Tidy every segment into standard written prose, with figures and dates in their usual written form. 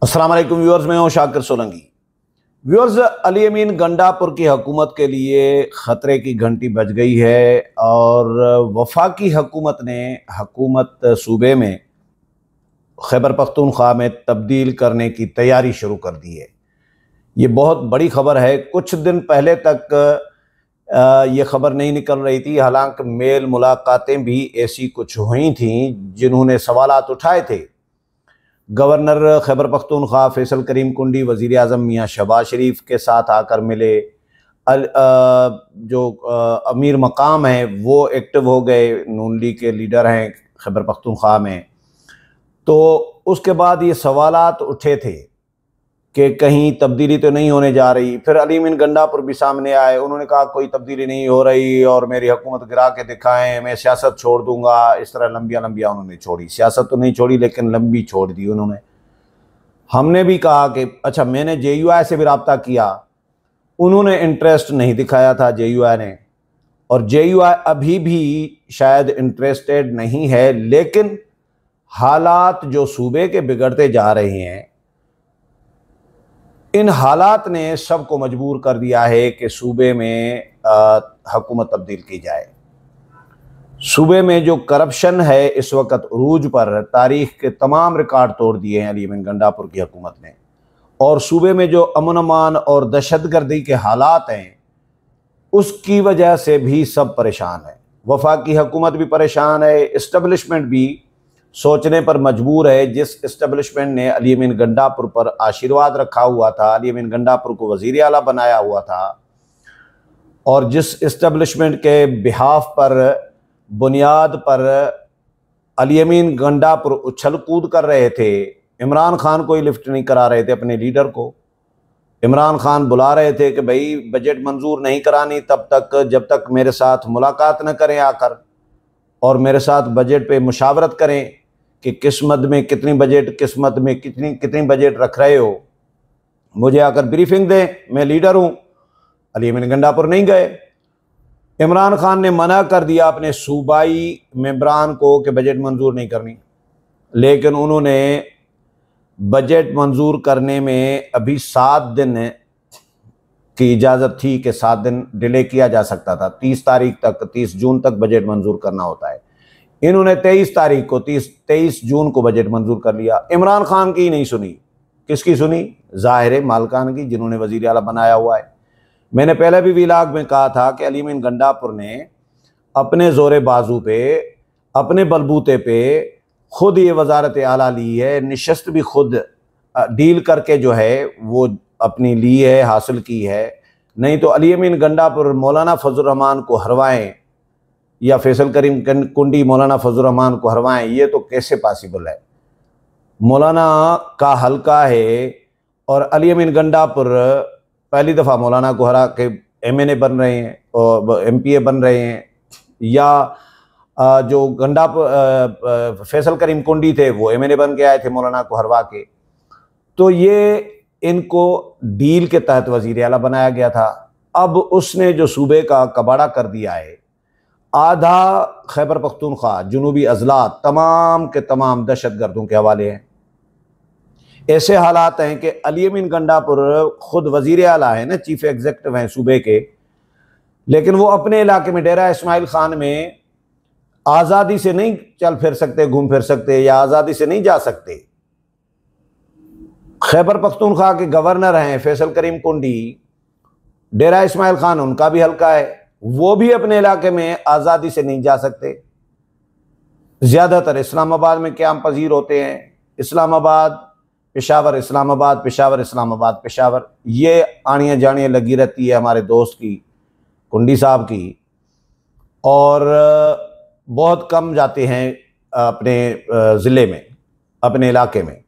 अस्सलाम वालेकुम व्यूअर्स, मैं हूं शाकिर सोलंकी। व्यूअर्स, अली अमीन गंडापुर की हुकूमत के लिए ख़तरे की घंटी बज गई है और वफाकी हुकूमत ने हुकूमत सूबे में खैबर पख्तूनख्वा में तब्दील करने की तैयारी शुरू कर दी है। ये बहुत बड़ी खबर है। कुछ दिन पहले तक ये खबर नहीं निकल रही थी, हालांकि मेल मुलाकातें भी ऐसी कुछ हुई थीं जिन्होंने सवालात उठाए थे। गवर्नर खैबर पख्तूनख्वा फैसल करीम कुंडी वज़ीर आज़म मियाँ शहबाज शरीफ के साथ आकर मिले। जो अमीर मकाम हैं वो एक्टिव हो गए, नून लीग के लीडर हैं खैबर पख्तूनख्वा में। तो उसके बाद ये सवालात उठे थे कि कहीं तब्दीली तो नहीं होने जा रही। फिर अली अमीन गंडापुर भी सामने आए, उन्होंने कहा कोई तब्दीली नहीं हो रही और मेरी हुकूमत गिरा के दिखाएं, मैं सियासत छोड़ दूंगा। इस तरह लंबिया लंबिया उन्होंने छोड़ी, सियासत तो नहीं छोड़ी लेकिन लंबी छोड़ दी उन्होंने। हमने भी कहा कि अच्छा, मैंने JUI से भी रब्ता किया, उन्होंने इंटरेस्ट नहीं दिखाया था JUI ने, और JUI अभी भी शायद इंटरेस्टेड नहीं है। लेकिन हालात जो सूबे के बिगड़ते जा रहे हैं, इन हालात ने सबको मजबूर कर दिया है कि सूबे में हुकूमत तब्दील की जाए। सूबे में जो करप्शन है इस वक्त उरूज पर, तारीख के तमाम रिकॉर्ड तोड़ दिए हैं अली अमीन गंडापुर की हुकूमत ने। और सूबे में जो अमन अमान और दहशतगर्दी के हालात हैं उसकी वजह से भी सब परेशान है। वफाकी हुकूमत भी परेशान है, इस्टेब्लिशमेंट भी सोचने पर मजबूर है। जिस इस्टेब्लिशमेंट ने अली अमीन गंडापुर पर आशीर्वाद रखा हुआ था, अली अमीन गंडापुर को वज़ीर आला बनाया हुआ था, और जिस इस्टेब्लिशमेंट के बिहाफ पर, बुनियाद पर अली अमीन गंडापुर उछल कूद कर रहे थे, इमरान खान को ही लिफ्ट नहीं करा रहे थे अपने लीडर को। इमरान खान बुला रहे थे कि भाई बजट मंजूर नहीं करानी तब तक जब तक मेरे साथ मुलाकात न करें आकर, और मेरे साथ बजट पे मुशावरत करें कि किस्मत में कितनी बजट, किस्मत में कितनी बजट रख रहे हो, मुझे आकर ब्रीफिंग दें, मैं लीडर हूँ। अली अमीन गंडापुर नहीं गए। इमरान खान ने मना कर दिया अपने सूबाई मेंबरान को कि बजट मंजूर नहीं करनी, लेकिन उन्होंने बजट मंजूर करने में अभी 7 दिन की इजाज़त थी कि 7 दिन डिले किया जा सकता था। 30 तारीख तक, 30 जून तक बजट मंजूर करना होता है। इन्होंने 23 तारीख को, 23 जून को बजट मंजूर कर लिया। इमरान खान की नहीं सुनी। किसकी सुनी? ज़ाहिर मालकान की, जिन्होंने वज़ीर आला बनाया हुआ है। मैंने पहले भी व्लॉग में कहा था कि अली अमीन गंडापुर ने अपने ज़ोरे बाजू पे, अपने बलबूते पे खुद ये वजारत आला ली है, निशस्त भी खुद डील करके जो है वो अपनी ली है, हासिल की है। नहीं तो अली अमीन गंडापुर मौलाना फजल रहमान को हरवाएं या फैसल करीम कुंडी मौलाना फजल रहमान को हरवाएं, ये तो कैसे पॉसिबल है? मौलाना का हल्का है और अली अमीन गंडापुर पहली दफ़ा मौलाना को हरा के MNA बन रहे हैं और MPA बन रहे हैं, या जो गंडापुर फैसल करीम कुंडी थे वो MNA बन के आए थे मौलाना को हरवा के। तो ये इनको डील के तहत वज़ीर आला बनाया गया था। अब उसने जो सूबे का कबाड़ा कर दिया है, आधा खैबर पख्तूनख्वा, जुनूबी अजलात तमाम के तमाम दहशतगर्दों के हवाले हैं। ऐसे हालात हैं कि अली अमीन गंडापुर खुद वज़ीर आला है ना, चीफ एग्जीक्यूटिव हैं सूबे के, लेकिन वो अपने इलाके में डेरा इस्माइल खान में आज़ादी से नहीं चल फिर सकते, घूम फिर सकते, या आज़ादी से नहीं जा सकते। खैबर पख्तूनख्वा के गवर्नर हैं फैसल करीम कुंडी, डेरा इस्माइल खान उनका भी हल्का है, वो भी अपने इलाके में आज़ादी से नहीं जा सकते। ज़्यादातर इस्लामाबाद में क़याम पजीर होते हैं। इस्लामाबाद पेशावर, इस्लामाबाद पेशावर, इस्लामाबाद पेशावर, ये आनियाँ जानियाँ लगी रहती है हमारे दोस्त की, कुंडी साहब की, और बहुत कम जाते हैं अपने ज़िले में, अपने इलाके में।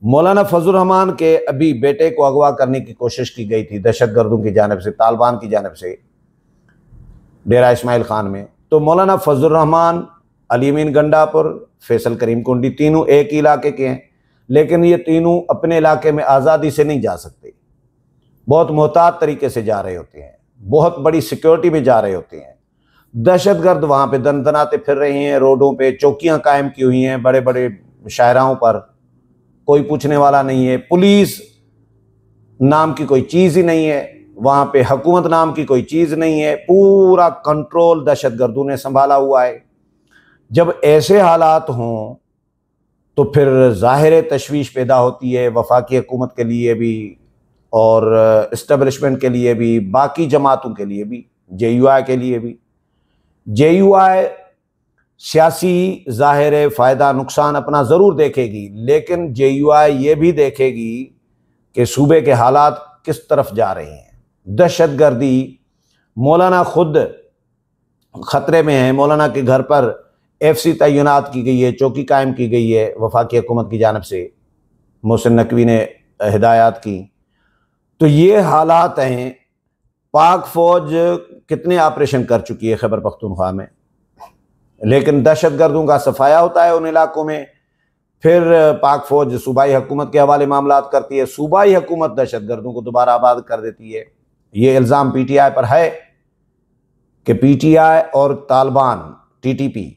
मौलाना फजल रहमान के अभी बेटे को अगवा करने की कोशिश की गई थी दहशतगर्दों की जानिब से, तालिबान की जानिब से, डेरा इस्माइल खान में। तो मौलाना फजल रहमान, अली अमीन गंडापुर, फैसल करीम कुंडी, तीनों एक ही इलाके के हैं, लेकिन ये तीनों अपने इलाके में आज़ादी से नहीं जा सकते। बहुत मोहतात तरीके से जा रहे होते हैं, बहुत बड़ी सिक्योरिटी में जा रहे होते हैं। दहशतगर्द वहाँ पे दनदनाते फिर रहे हैं, रोडों पे चौकियाँ कायम की हुई हैं बड़े बड़े शाहराहों पर, कोई पूछने वाला नहीं है, पुलिस नाम की कोई चीज़ ही नहीं है, वहाँ पे हुकूमत नाम की कोई चीज़ नहीं है, पूरा कंट्रोल दहशतगर्दों ने संभाला हुआ है। जब ऐसे हालात हों तो फिर ज़ाहिर तशवीश पैदा होती है वफाकी हुकूमत के लिए भी और इस्टेब्लिशमेंट के लिए भी, बाकी जमातों के लिए भी, JUI के लिए भी। JUI सियासी ज़ाहिर फ़ायदा नुकसान अपना ज़रूर देखेगी, लेकिन JUI ये भी देखेगी कि सूबे के हालात किस तरफ जा रहे हैं। दहशतगर्दी, मौलाना खुद ख़तरे में है। मौलाना के घर पर FC तैनात की गई है, चौकी कायम की गई है वफाकी हुकूमत की जानिब से, मोहसिन नकवी ने हिदायत की। तो ये हालात हैं। पाक फ़ौज कितने ऑपरेशन कर चुकी है खैबर पख्तूनख्वा में, लेकिन दहशतगर्दों का सफाया होता है उन इलाकों में। फिर पाक फ़ौज सूबाई हुकूमत के हवाले मामलात करती है, सूबाई हुकूमत दहशतगर्दों को दोबारा आबाद कर देती है। ये इल्ज़ाम PTI पर है कि PTI और तालिबान TTP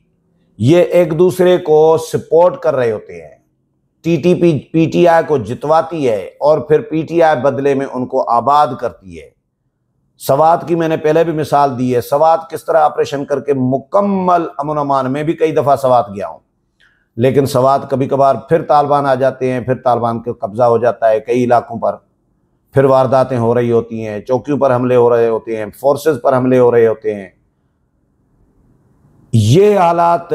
ये एक दूसरे को सपोर्ट कर रहे होते हैं। TTP PTI को जितवाती है और फिर PTI बदले में उनको आबाद करती है। सवात की मैंने पहले भी मिसाल दी है। सवात किस तरह ऑपरेशन करके मुकम्मल अमन अमान में भी कई दफ़ा सवात गया हूँ, लेकिन सवात कभी कभार फिर तालिबान आ जाते हैं, फिर तालिबान का कब्जा हो जाता है कई इलाकों पर, फिर वारदातें हो रही होती हैं, चौकियों पर हमले हो रहे होते हैं, फोर्सेस पर हमले हो रहे होते हैं। ये हालात,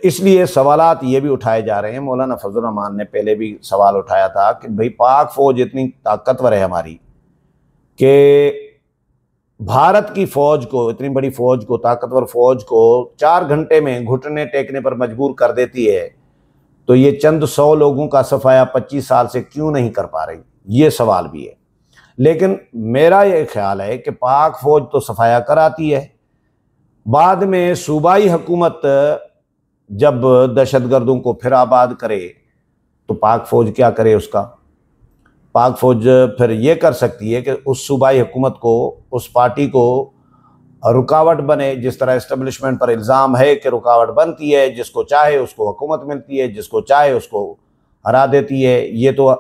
इसलिए सवालात ये भी उठाए जा रहे हैं। मौलाना फजल रहमान ने पहले भी सवाल उठाया था कि भाई पाक फ़ौज इतनी ताकतवर है हमारी कि भारत की फ़ौज को, इतनी बड़ी फ़ौज को, ताकतवर फ़ौज को 4 घंटे में घुटने टेकने पर मजबूर कर देती है, तो ये चंद 100 लोगों का सफाया 25 साल से क्यों नहीं कर पा रही, ये सवाल भी है। लेकिन मेरा ये ख्याल है कि पाक फ़ौज तो सफाया कराती है, बाद में सूबाई हुकूमत जब दहशतगर्दों को फिर आबाद करे तो पाक फ़ौज क्या करे उसका। पाक फ़ौज फिर ये कर सकती है कि उस सूबाई हुकूमत को, उस पार्टी को रुकावट बने, जिस तरह इस्टेब्लिशमेंट पर इल्ज़ाम है कि रुकावट बनती है, जिसको चाहे उसको हुकूमत मिलती है, जिसको चाहे उसको हरा देती है। ये तो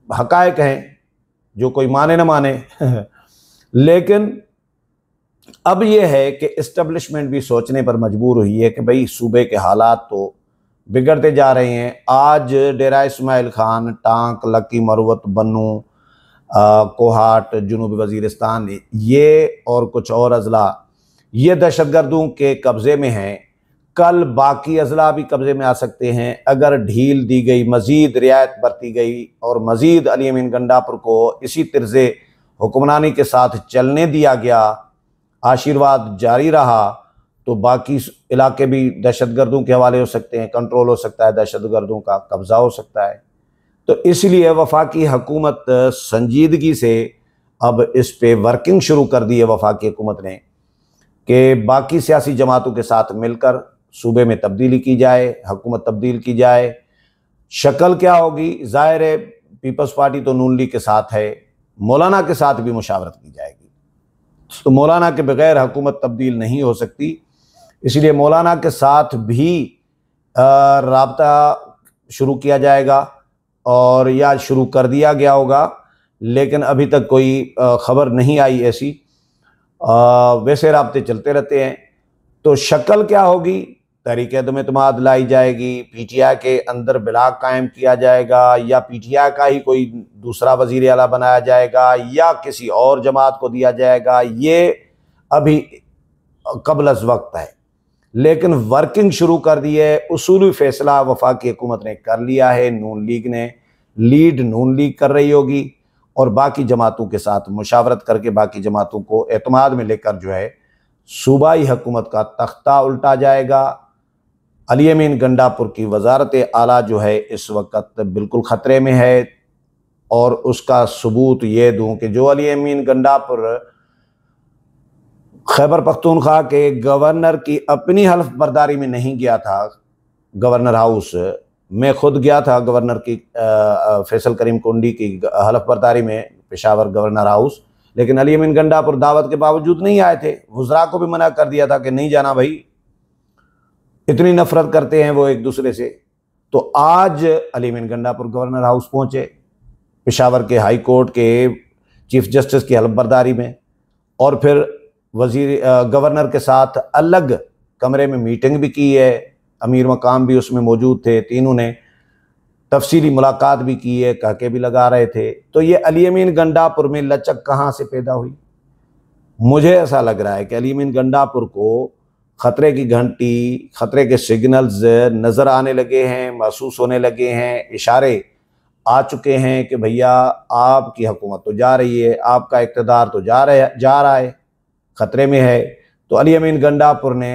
हक़ाइक़ हैं, जो कोई माने न माने लेकिन अब यह है कि इस्टेब्लिशमेंट भी सोचने पर मजबूर हुई है कि भाई सूबे के हालात तो बिगड़ते जा रहे हैं। आज डेरा इस्माइल खान, टांक, लकी मरवत, बन्नू, कोहाट, जुनूबी वज़ीरिस्तान, ये और कुछ और अज़ला ये दहशतगर्दों के कब्ज़े में हैं। कल बाकी अज़ला भी कब्ज़े में आ सकते हैं अगर ढील दी गई, मज़ीद रियायत बरती गई और मज़ीद अली अमीन गंडापुर को इसी तर्ज़े हुक्मरानी के साथ चलने दिया गया, आशीर्वाद जारी रहा, तो बाकी इलाके भी दहशतगर्दों के हवाले हो सकते हैं, कंट्रोल हो सकता है, दहशतगर्दों का कब्ज़ा हो सकता है। तो इसलिए वफाकी हुकूमत संजीदगी से अब इस पे वर्किंग शुरू कर दी है वफाकी हुकूमत ने कि बाकी सियासी जमातों के साथ मिलकर सूबे में तब्दीली की जाए, हुकूमत तब्दील की जाए। शक्ल क्या होगी, ज़ाहिर है पीपल्स पार्टी तो नून लीग के साथ है, मौलाना के साथ भी मुशावरत की जाएगी, तो मौलाना के बगैर हुकूमत तब्दील नहीं हो सकती। इसलिए मौलाना के साथ भी राब्ता शुरू किया जाएगा और या शुरू कर दिया गया होगा, लेकिन अभी तक कोई ख़बर नहीं आई ऐसी। वैसे राब्ते चलते रहते हैं। तो शक्ल क्या होगी, तहरीक अदम एतमाद लाई जाएगी, PTI के अंदर ब्लॉक कायम किया जाएगा, या PTI का ही कोई दूसरा वज़ीर आला बनाया जाएगा, या किसी और जमात को दिया जाएगा, ये अभी कबल अज़ वक्त है। लेकिन वर्किंग शुरू कर दी है। उसूली फ़ैसला वफाकी हुकूमत ने कर लिया है, नून लीग ने, लीड नून लीग कर रही होगी और बाकी जमातों के साथ मुशावरत करके बाकी जमातों को एतमाद में लेकर जो है सूबाई हुकूमत का तख्ता उल्टा जाएगा। अली अमीन गंडापुर की वजारत आला जो है इस वक्त बिल्कुल ख़तरे में है, और उसका सबूत ये दूँ कि जो अली अमीन गंडापुर खैबर पख्तूनख्वा के गवर्नर की अपनी हल्फ बर्दारी में नहीं गया था गवर्नर हाउस, मैं खुद गया था गवर्नर की फैसल करीम कुंडी की हल्फ बर्दारी में पेशावर गवर्नर हाउस, लेकिन अली अमीन गंडापुर दावत के बावजूद नहीं आए थे। वज़रा को भी मना कर दिया था कि नहीं जाना भाई, इतनी नफरत करते हैं वो एक दूसरे से। तो आज अली अमीन गंडापुर गवर्नर हाउस पहुंचे, पेशावर के हाई कोर्ट के चीफ जस्टिस की हलफबरदारी में, और फिर गवर्नर के साथ अलग कमरे में मीटिंग भी की है। अमीर मकाम भी उसमें मौजूद थे, तीनों ने तफसीली मुलाकात भी की है, कहके भी लगा रहे थे। तो ये अली अमीन गंडापुर में लचक कहाँ से पैदा हुई? मुझे ऐसा लग रहा है कि अली अमीन गंडापुर को खतरे की घंटी, खतरे के सिग्नल्स नज़र आने लगे हैं, महसूस होने लगे हैं, इशारे आ चुके हैं कि भैया आपकी हुकूमत तो जा रही है, आपका इक़्तिदार तो जा रहा है, ख़तरे में है। तो अली अमीन गंडापुर ने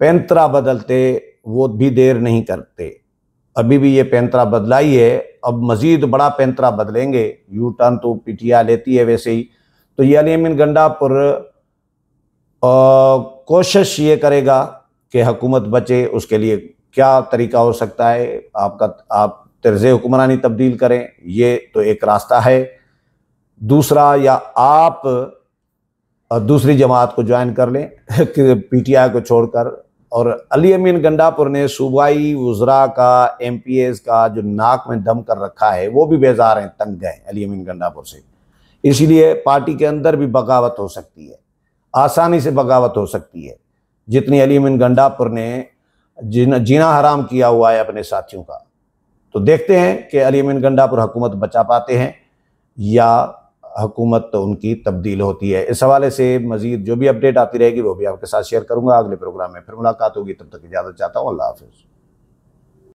पैंतरा बदलते वो भी देर नहीं करते। अभी भी ये पैंतरा बदला ही है, अब मज़ीद बड़ा पैंतरा बदलेंगे। यू टर्न तो पीटीआई लेती है वैसे ही। तो ये अली अमीन गंडापुर कोशिश ये करेगा कि हुकूमत बचे। उसके लिए क्या तरीका हो सकता है? आप तर्ज़े हुक्मरानी तब्दील करें, ये तो एक रास्ता है। दूसरा, या आप दूसरी जमात को ज्वाइन कर लें पीटीआई को छोड़कर। और अली अमीन गंडापुर ने सूबाई वज़रा का, एमपीएस का जो नाक में दम कर रखा है, वो भी बेजार हैं, तंग गए अली अमीन गंडापुर से। इसलिए पार्टी के अंदर भी बगावत हो सकती है, आसानी से बगावत हो सकती है, जितनी अली अमीन गंडापुर ने जीना हराम किया हुआ है अपने साथियों का। तो देखते हैं कि अली अमीन गंडापुर हुकूमत बचा पाते हैं या हुकूमत तो उनकी तब्दील होती है। इस हवाले से मज़ीद जो भी अपडेट आती रहेगी वो भी आपके साथ शेयर करूंगा। अगले प्रोग्राम में फिर मुलाकात होगी, तब तक इजाज़त चाहता हूँ। अल्लाह हाफ़िज़।